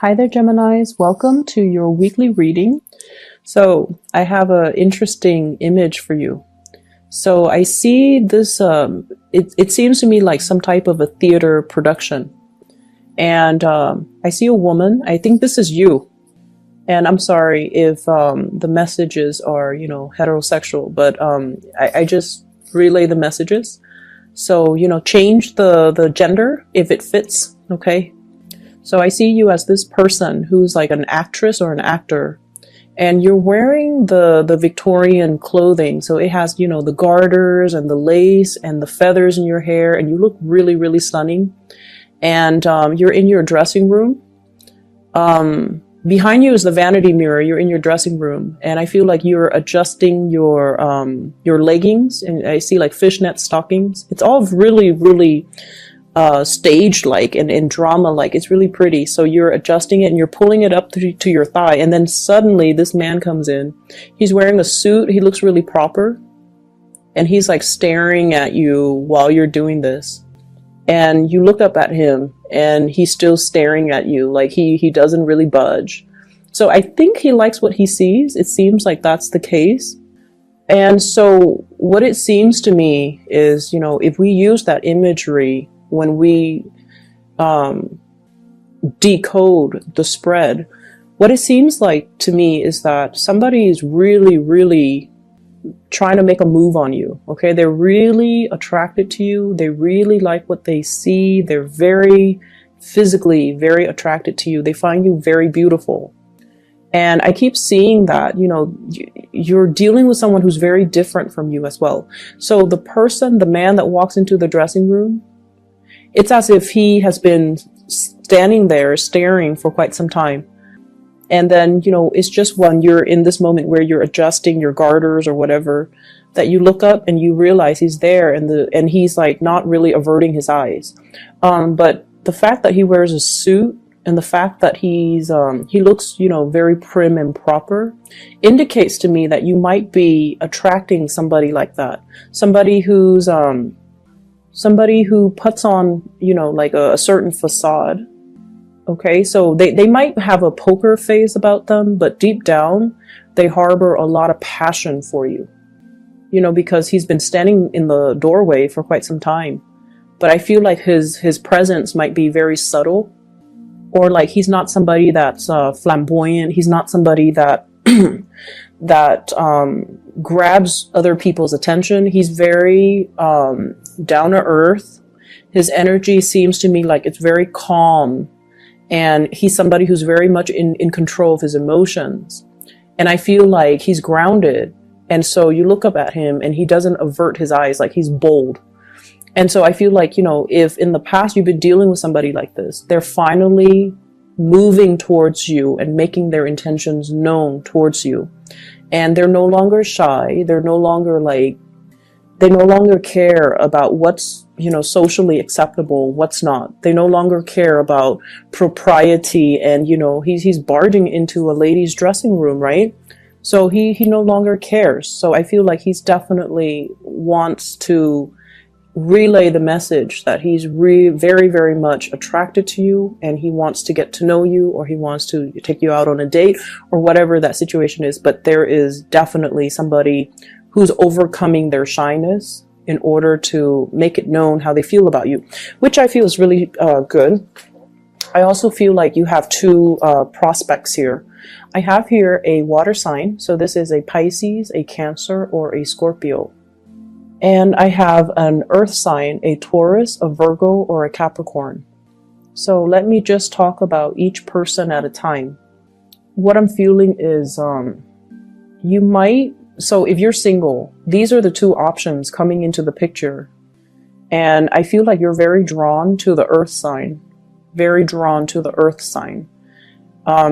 Hi there, Geminis. Welcome to your weekly reading. So I have an interesting image for you. So I see this, it seems to me like some type of a theater production. And I see a woman. I think this is you. And I'm sorry if the messages are, heterosexual, but I just relay the messages. So, change the gender if it fits, okay? So I see you as this person who's like an actress or an actor, and you're wearing the Victorian clothing. So it has, the garters and the lace and the feathers in your hair, and you look really, really stunning. And you're in your dressing room. Behind you is the vanity mirror. You're in your dressing room, and I feel like you're adjusting your leggings, and I see like fishnet stockings. It's all really, really staged like and drama like. It's really pretty. So you're adjusting it and you're pulling it up to your thigh, and then suddenly this man comes in. He's wearing a suit. He looks really proper, and he's like staring at you while you're doing this. And you look up at him and he's still staring at you, like he doesn't really budge. So I think he likes what he sees. It seems like that's the case. And so what it seems to me is, if we use that imagery when we decode the spread, what it seems like to me is that somebody is really, really trying to make a move on you. Okay, they're really attracted to you. They really like what they see. They're very physically very attracted to you. They find you very beautiful. And I keep seeing that, you're dealing with someone who's very different from you as well. So the man that walks into the dressing room, it's as if he has been standing there staring for quite some time. And then, it's just when you're in this moment where you're adjusting your garters or whatever, that you look up and you realize he's there, and he's like not really averting his eyes. But the fact that he wears a suit and the fact that he looks, very prim and proper indicates to me that you might be attracting somebody like that. Somebody who puts on, like a certain facade. Okay, so they might have a poker face about them, but deep down, they harbor a lot of passion for you. Because he's been standing in the doorway for quite some time. But I feel like his presence might be very subtle, or like he's not somebody that's flamboyant. He's not somebody that grabs other people's attention. He's very down to earth. His energy seems to me like it's very calm. And he's somebody who's very much in control of his emotions. And I feel like he's grounded. And so you look up at him and he doesn't avert his eyes, like he's bold. And so I feel like, if in the past you've been dealing with somebody like this, they're finally moving towards you and making their intentions known towards you. And they're no longer shy. They no longer care about what's, socially acceptable, what's not. They no longer care about propriety, and, he's barging into a lady's dressing room, right? So he no longer cares. So I feel like he's definitely wants to relay the message that he's very, very much attracted to you, and he wants to get to know you, or he wants to take you out on a date, or whatever that situation is. But there is definitely somebody who's overcoming their shyness in order to make it known how they feel about you, which I feel is really good. I also feel like you have two prospects here. I have here a water sign. So this is a Pisces, a Cancer, or a Scorpio. And I have an earth sign, a Taurus, a Virgo, or a Capricorn. So let me just talk about each person at a time. What I'm feeling is so if you're single, these are the two options coming into the picture. And I feel like you're very drawn to the earth sign,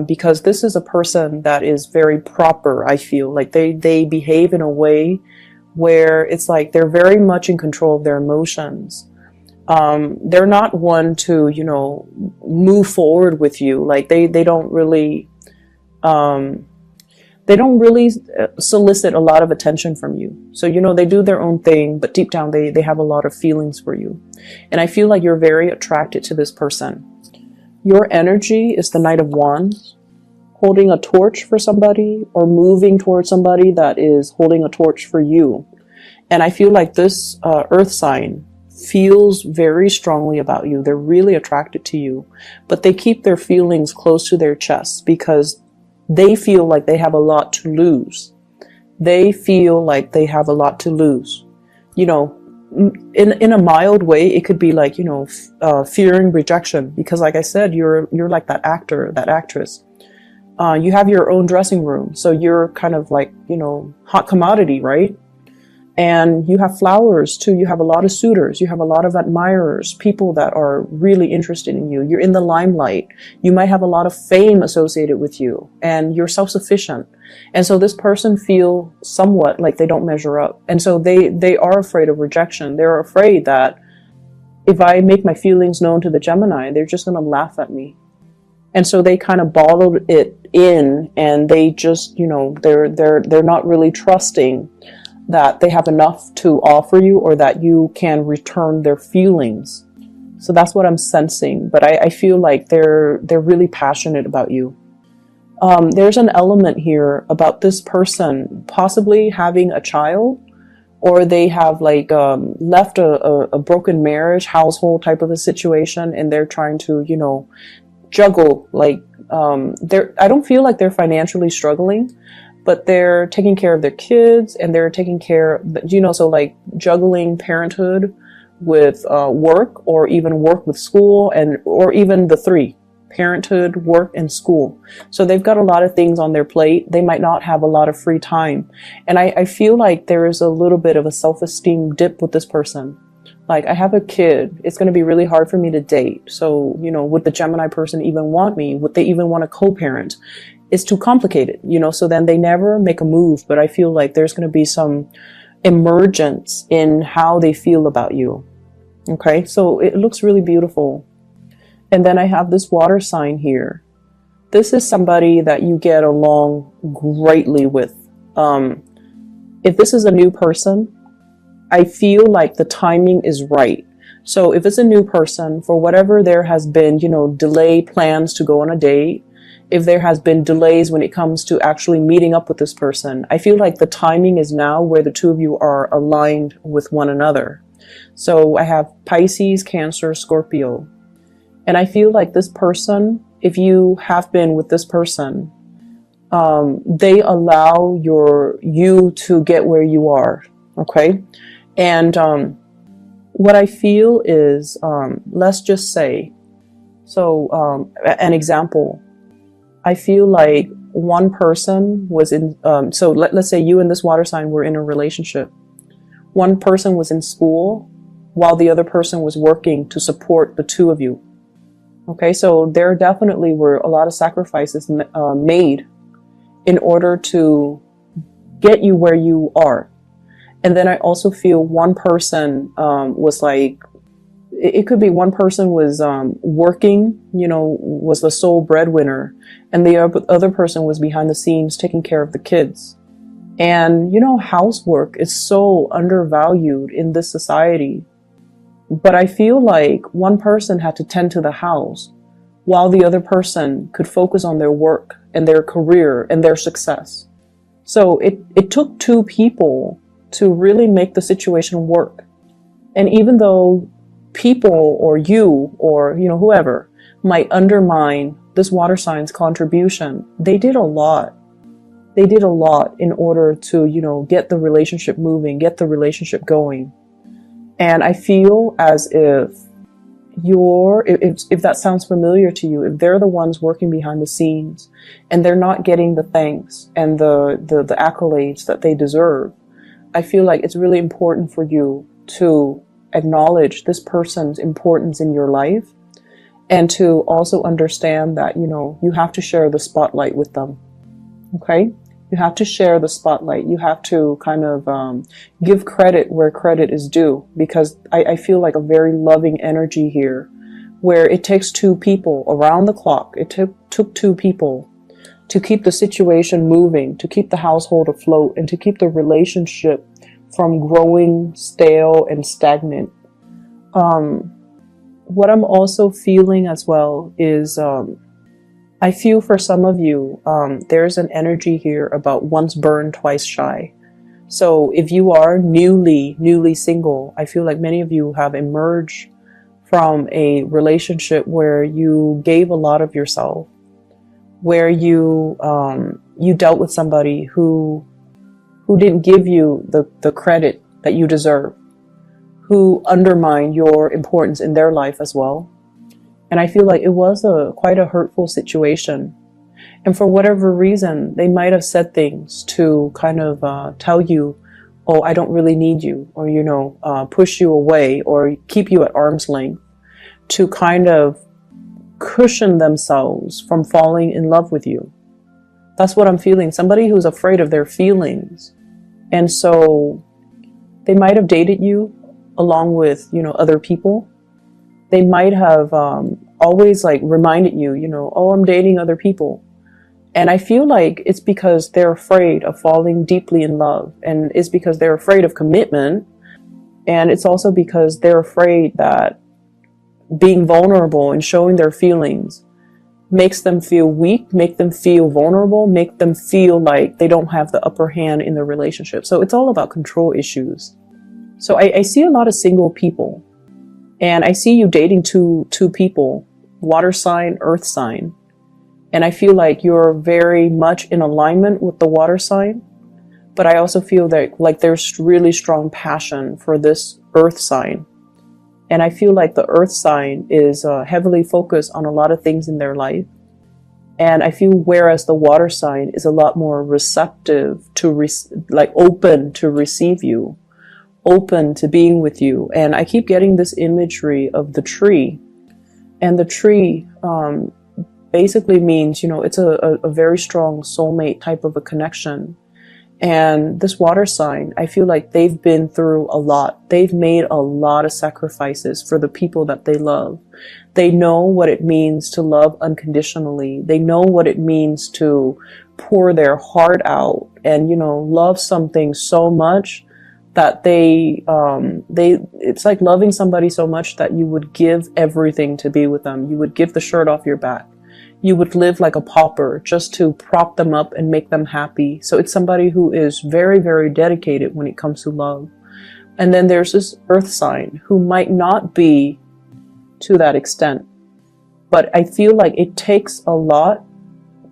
because this is a person that is very proper. I feel like they behave in a way where it's like they're very much in control of their emotions. They're not one to, move forward with you. Like they don't really solicit a lot of attention from you. So, they do their own thing, but deep down they have a lot of feelings for you. And I feel like you're very attracted to this person. Your energy is the Knight of Wands, holding a torch for somebody or moving towards somebody that is holding a torch for you. And I feel like this earth sign feels very strongly about you. They're really attracted to you, but they keep their feelings close to their chest because they feel like they have a lot to lose. They feel like they have a lot to lose. You know, in a mild way, it could be like, you know, fearing rejection, because like I said, you're like that actor, that actress. You have your own dressing room, so you're kind of like, you know, hot commodity, right? And you have flowers too. You have a lot of suitors. You have a lot of admirers, people that are really interested in you. You're in the limelight. You might have a lot of fame associated with you, and you're self-sufficient. And so this person feel somewhat like they don't measure up. And so they are afraid of rejection. They're afraid that if I make my feelings known to the Gemini, they're just going to laugh at me. And so they kind of bottled it in, and they just, you know, they're not really trusting that they have enough to offer you or that you can return their feelings. So that's what I'm sensing. But I feel like they're really passionate about you. There's an element here about this person possibly having a child, or they have like left a broken marriage, household type of a situation, and they're trying to, you know, juggle. Like I don't feel like they're financially struggling, but they're taking care of their kids, and they're taking care, you know, so like juggling parenthood with work, or even work with school, and or even the three: parenthood, work, and school. So they've got a lot of things on their plate. They might not have a lot of free time. And I feel like there is a little bit of a self-esteem dip with this person. Like, I have a kid. It's going to be really hard for me to date. So, you know, would the Gemini person even want me? Would they even want to co-parent? It's too complicated, you know, so then they never make a move. But I feel like there's going to be some emergence in how they feel about you. Okay, so it looks really beautiful. And then I have this water sign here. This is somebody that you get along greatly with. If this is a new person, I feel like the timing is right. So if it's a new person, for whatever there has been, you know, delay plans to go on a date, if there has been delays when it comes to actually meeting up with this person, I feel like the timing is now where the two of you are aligned with one another. So I have Pisces, Cancer, Scorpio. And I feel like this person, if you have been with this person, they allow you to get where you are. Okay. And what I feel is, let's just say, so an example, I feel like one person was in, so let's say you and this water sign were in a relationship. One person was in school while the other person was working to support the two of you. Okay, so there definitely were a lot of sacrifices made in order to get you where you are. And then I also feel one person was like, it could be one person was working, you know, was the sole breadwinner, and the other person was behind the scenes taking care of the kids. And, you know, housework is so undervalued in this society. But I feel like one person had to tend to the house while the other person could focus on their work and their career and their success. So it took two people to really make the situation work. And even though people or you or, you know, whoever might undermine this water sign's contribution, they did a lot. They did a lot in order to, you know, get the relationship moving, get the relationship going. And I feel as if if that sounds familiar to you, if they're the ones working behind the scenes and they're not getting the thanks and the accolades that they deserve, I feel like it's really important for you to acknowledge this person's importance in your life, and to also understand that, you know, you have to share the spotlight with them. Okay? You have to share the spotlight. You have to kind of give credit where credit is due, because I feel like a very loving energy here where it takes two people around the clock. It took two people to keep the situation moving, to keep the household afloat, and to keep the relationship from growing stale and stagnant. what I'm also feeling as well is I feel for some of you, there's an energy here about once burned, twice shy. So if you are newly single, I feel like many of you have emerged from a relationship where you gave a lot of yourself, where you dealt with somebody who didn't give you the credit that you deserve, who undermined your importance in their life as well. And I feel like it was quite a hurtful situation. And for whatever reason, they might have said things to kind of tell you, oh, I don't really need you, or, push you away or keep you at arm's length, to kind of cushion themselves from falling in love with you. That's what I'm feeling. Somebody who's afraid of their feelings. And so they might have dated you along with, other people. They might have always reminded you, oh, I'm dating other people. And I feel like it's because they're afraid of falling deeply in love. And it's because they're afraid of commitment. And it's also because they're afraid that being vulnerable and showing their feelings makes them feel weak, make them feel vulnerable, make them feel like they don't have the upper hand in the relationship. So it's all about control issues. So I see a lot of single people, and I see you dating two people, water sign, earth sign. And I feel like you're very much in alignment with the water sign, but I also feel that there's really strong passion for this earth sign. And I feel like the earth sign is heavily focused on a lot of things in their life. And I feel whereas the water sign is a lot more receptive to open to receive you, open to being with you. And I keep getting this imagery of the tree. And the tree basically means, it's a very strong soulmate type of a connection. And this water sign, I feel like they've been through a lot. They've made a lot of sacrifices for the people that they love. They know what it means to love unconditionally. They know what it means to pour their heart out and, love something so much that it's like loving somebody so much that you would give everything to be with them. You would give the shirt off your back. You would live like a pauper just to prop them up and make them happy. So it's somebody who is very, very dedicated when it comes to love. And then there's this earth sign who might not be to that extent. But I feel like it takes a lot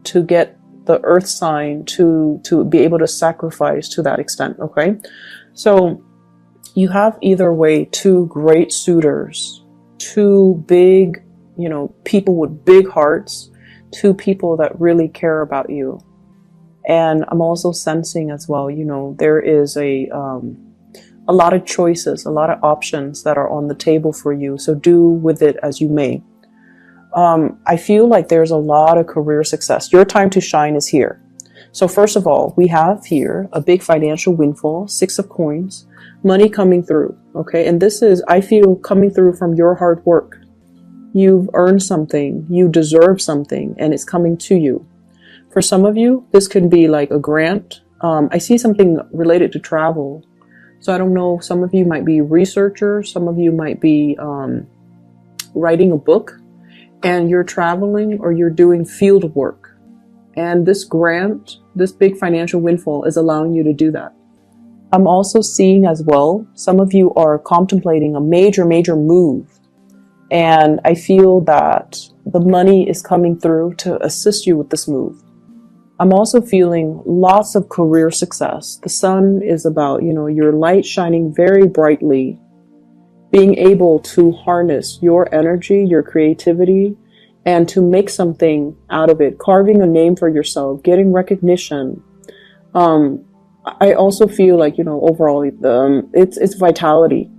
to get the earth sign to be able to sacrifice to that extent, okay? So you have either way two great suitors, two big, people with big hearts, two people that really care about you. And I'm also sensing as well, there is a lot of choices, a lot of options that are on the table for you. So do with it as you may. I feel like there's a lot of career success. Your time to shine is here. So first of all, we have here a big financial windfall, 6 of coins, money coming through. Okay. And this is, I feel, coming through from your hard work. You've earned something, you deserve something, and it's coming to you. For some of you, this could be like a grant. I see something related to travel. So I don't know, some of you might be researchers, some of you might be writing a book, and you're traveling or you're doing field work. And this grant, this big financial windfall is allowing you to do that. I'm also seeing as well, some of you are contemplating a major move. And I feel that the money is coming through to assist you with this move. I'm also feeling lots of career success. The sun is about, your light shining very brightly, being able to harness your energy, your creativity, and to make something out of it, carving a name for yourself, getting recognition. I also feel like, overall, it's vitality.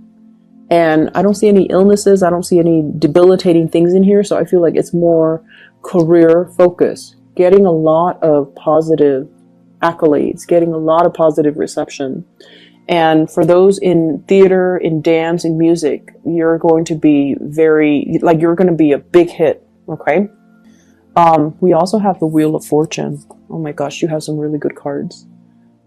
And I don't see any illnesses. I don't see any debilitating things in here. So I feel like it's more career focused, getting a lot of positive accolades, getting a lot of positive reception. And for those in theater, in dance, in music, you're going to be you're going to be a big hit. Okay. We also have the Wheel of Fortune. Oh my gosh, you have some really good cards.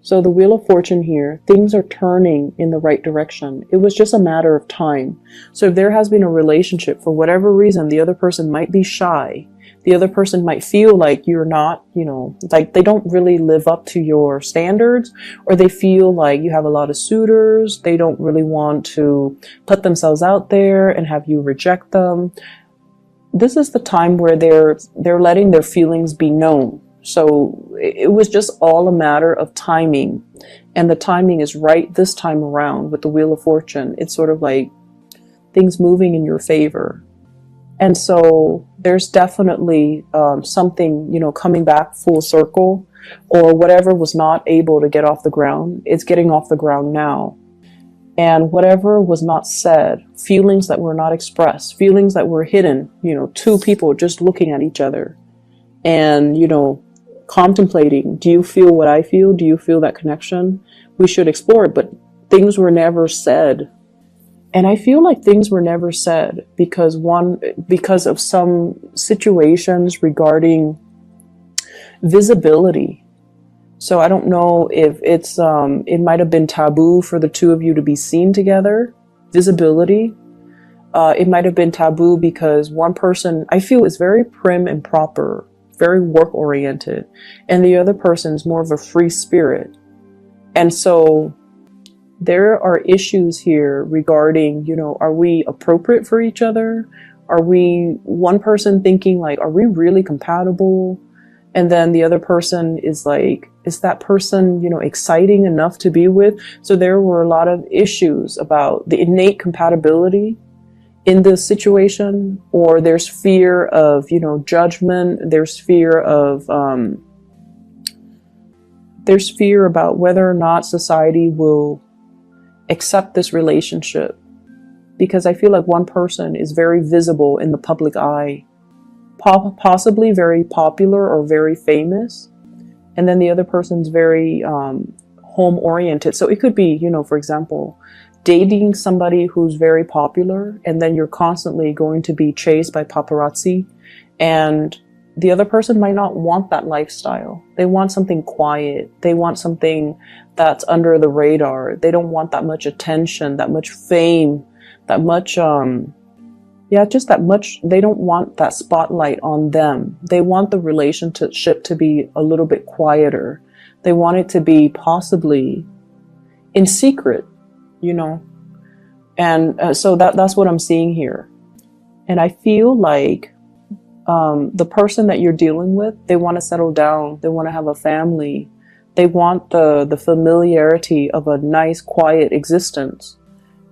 So the Wheel of Fortune here, things are turning in the right direction. It was just a matter of time. So if there has been a relationship, for whatever reason, the other person might be shy. The other person might feel like you're not, like they don't really live up to your standards, or they feel like you have a lot of suitors. They don't really want to put themselves out there and have you reject them. This is the time where they're letting their feelings be known. So it was just all a matter of timing, and the timing is right this time around with the Wheel of Fortune. It's sort of like things moving in your favor. And so there's definitely something, coming back full circle, or whatever was not able to get off the ground, it's getting off the ground now. And whatever was not said, feelings that were not expressed, feelings that were hidden, two people just looking at each other and, contemplating, do you feel what I feel? Do you feel that connection? We should explore it, but things were never said. And I feel like things were never said because of some situations regarding visibility. So I don't know if it might have been taboo for the two of you to be seen together. Visibility. It might have been taboo because one person, I feel, is very prim and proper, very work oriented, and the other person's more of a free spirit. And so there are issues here regarding, are we appropriate for each other? Are we, one person thinking like, are we really compatible? And then the other person is like, is that person, exciting enough to be with? So there were a lot of issues about the innate compatibility in this situation, or there's fear of, judgment. There's fear about whether or not society will accept this relationship, because I feel like one person is very visible in the public eye, possibly very popular or very famous, and then the other person's very home oriented. So it could be, for example, dating somebody who's very popular, and then you're constantly going to be chased by paparazzi, and the other person might not want that lifestyle. They want something quiet. They want something that's under the radar. They don't want that much attention, that much fame, that much, just that much. They don't want that spotlight on them. They want the relationship to be a little bit quieter. They want it to be possibly in secret, and so that's what I'm seeing here. And I feel like the person that you're dealing with, they want to settle down. They want to have a family. They want the familiarity of a nice, quiet existence.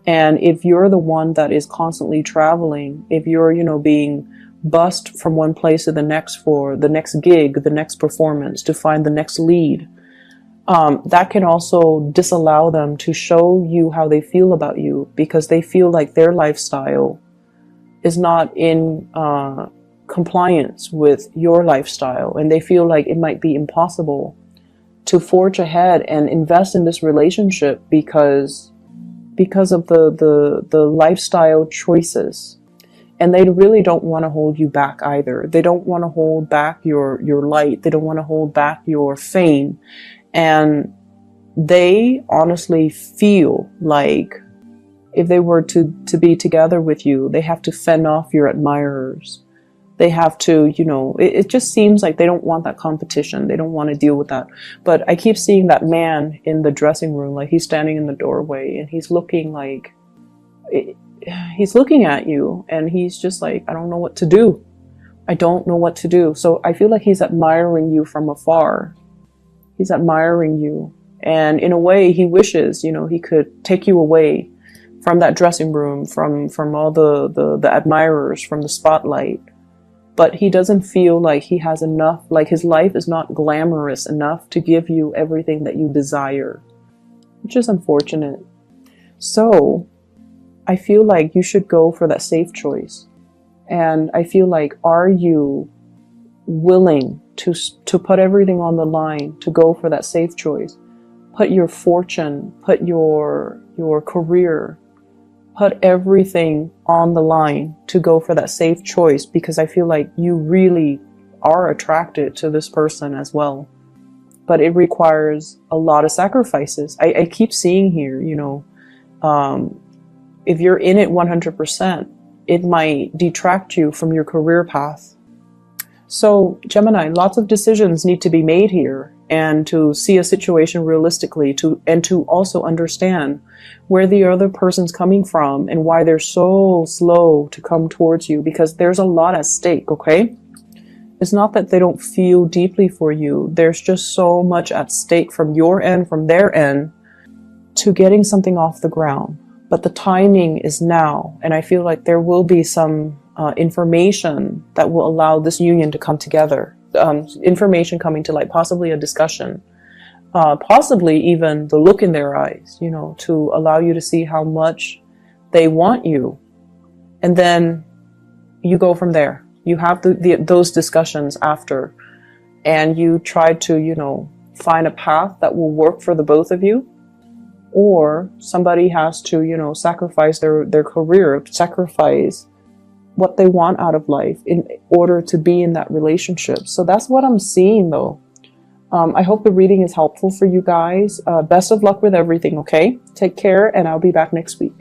And if you're the one that is constantly traveling, if you're, being bussed from one place to the next for the next gig, the next performance, to find the next lead, that can also disallow them to show you how they feel about you, because they feel like their lifestyle is not in compliance with your lifestyle, and they feel like it might be impossible to forge ahead and invest in this relationship because of the lifestyle choices. And they really don't want to hold you back either. They don't want to hold back your light. They don't want to hold back your fame. And they honestly feel like if they were to be together with you, they have to fend off your admirers. They have to, it just seems like they don't want that competition. They don't want to deal with that. But I keep seeing that man in the dressing room, like he's standing in the doorway and he's looking like, he's looking at you and he's just like, I don't know what to do. I don't know what to do. So I feel like he's admiring you from afar. He's admiring you. And in a way, he wishes, he could take you away from that dressing room, from all the admirers, from the spotlight. But he doesn't feel like he has enough, like his life is not glamorous enough to give you everything that you desire, which is unfortunate. So I feel like you should go for that safe choice. And I feel like, are you willing to put everything on the line, to go for that safe choice? Put your fortune, put your career, put everything on the line to go for that safe choice, because I feel like you really are attracted to this person as well. but it requires a lot of sacrifices. I keep seeing here, you know, if you're in it 100%, it might detract you from your career path. So Gemini, lots of decisions need to be made here, and to see a situation realistically, and to also understand where the other person's coming from and why they're so slow to come towards you, because there's a lot at stake, okay? It's not that they don't feel deeply for you. There's just so much at stake from your end, from their end, to getting something off the ground. But the timing is now, and I feel like there will be some information that will allow this union to come together. Information coming to light, possibly a discussion, possibly even the look in their eyes, you know, to allow you to see how much they want you. And then you go from there. You have those discussions after, and you try to, you know, find a path that will work for the both of you. Or somebody has to, you know, sacrifice their career, sacrifice what they want out of life in order to be in that relationship. So that's what I'm seeing, though. I hope the reading is helpful for you guys. Best of luck with everything, okay? Take care, and I'll be back next week.